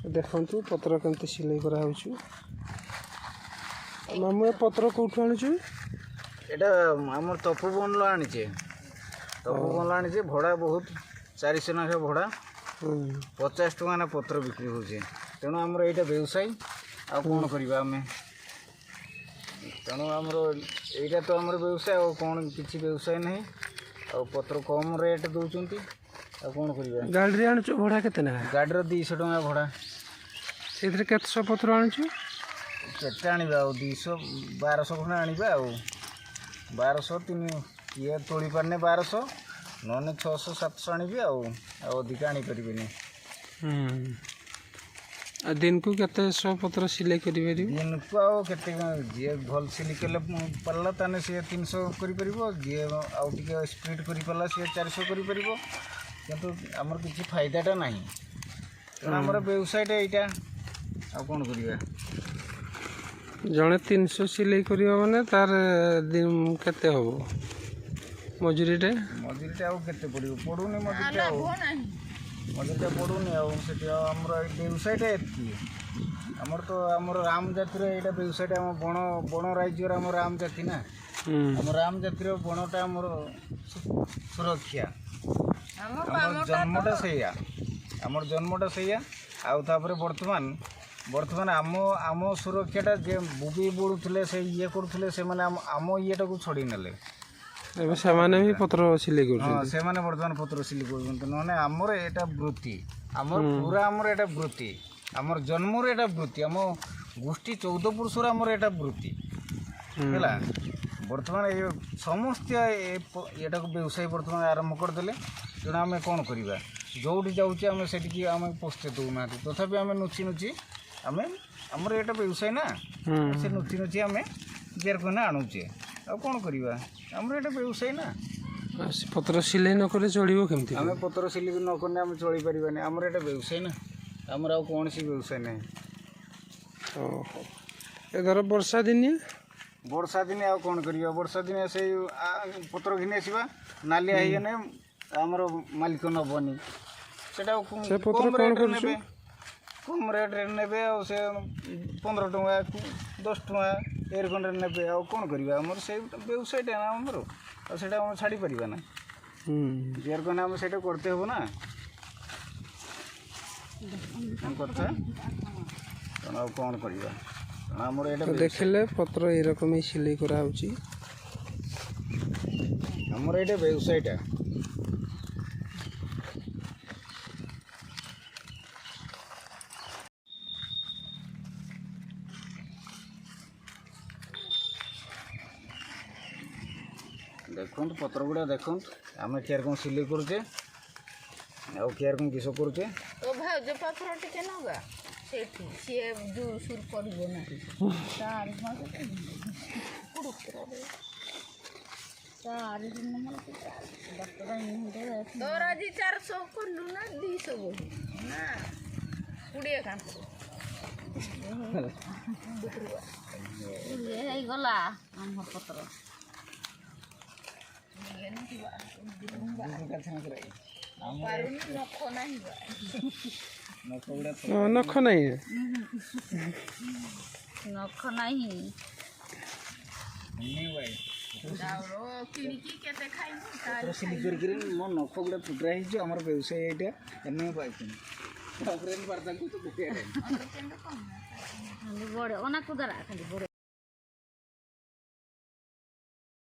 देखु पत्र केमती सिलाई करा मामू ए पत्र कौटू आनीचु एटा आमर तपोवन लो आनीचे तपोवन आनीचे भड़ा बहुत 400 नाखा भड़ा 50 टका ना पत्र बिक्री होचे तेणु आमर एटा व्यवसाय आ कोन करबा हमें तेणु आमर एटा तो आमर व्यवसाय आ कोन किछि व्यवसाय नहीं आ पत्र कम रेट दउचंती आ कोन करबा गाड़ी रे आनीचु भड़ा केते ना गाड़ी रो 200 टका भड़ा सेथरे केते सो पत्र आनीचु केते आनिबा 200 1200 खना आनिबा आ 1200 तीन ये तोड़ी पारने 1200 नौने 600 700 आनिबे आ अधिक आनी परिबेनी दिन को केते सो पत्र सिलाई करि बेरी दिन को आ केते जे भल सिलाई केले पल्ला ताने से 300 करि परिबो जे आ टिके स्पीड करि पल्ला से 400 करि परिबो किंतु हमर किछि फायदाटा नाही हमर व्यवसायटा एटा आ कोन करिबा जड़े 300 सिलाई करियो माने तार दिन केते होबो मजूरीटे आ केते पड़िबो पडुनी मजूरीटा पडुनी आ सेटा हमर व्यवसायटा एतकी हमर तो हमर राम जातिर एटा व्यवसायटा हम बण राज्यर हमर राम जाति ना हमर राम जातिर बणटा हमर सुरक्षा हमर जन्मटा सैया आ तापर वर्तमान आम सुरक्षाटा जे बुबी बुड़ुले से ये करुले से माने आम इटा को छोड़ी नेले से भी पत्र सिलाई कर हाँ से माने वर्तमान पत्र सिलाई कर नने आमर एटा वृत्ति आमर पूरा आमर एटा वृत्ति आमर जन्मर एटा वृत्ति आम गोष्ठी 14 पुरुषर आमर एटा वृत्ति है वर्तमान ये समस्त एटा को व्यवसाय वर्तमान आरंभ करदे तेणु आम कौन करवा जोटी जाऊे आम से आम पोस्टे दौना तथापि आम नुची नुची आम आमर एटा व्यवसाय ना से नुची नुची आम जेर कहना आणुचे आ कौन करवा आमर एटा व्यवसाय ना पत्र सिलाई न करे चलिबो केमती आम पत्र सिलाई न करने आम चली पारिबानी आमर एटा व्यवसाय ना आमर आ कौन सी व्यवसाय नहीं ओहो ए धर वर्षा दिन आ कौन करवा वर्षा दिन से पत्र घिनी आसवा नालिया होने आमर मालिक नबनी से पत्र कौन करछु कम रेट रे नेबे आ से 15 टका 10 टका एर खंड नेबे आ कौन करवा आमर से व्यवसायटा ना आमर आ सेटा हम छाड़ी परिबा ना जेर कोन हम सेटा करते हो ना हम करते तना कौन करवा आमर एटा देखले पत्र ए रकम ही सिलाई करा होची आमर एटा व्यवसायटा देखुन पत्र गुड़ा देखुन आम केयर कौन सिलाई करुचे आ केयर कौन किस करुचे तो भाउज पत्र टिके नगा सेठी से दू सुर पड़बो ना तार तोर आज 400 करलु ना 200 बोली ना 20 काम ये गला हम पत्र नख नहीं नख नहीं मो नख गुड़ा फुटरा होमर व्यवसाय ये एम पाई बड़े ओना कुदरा खाली बड़े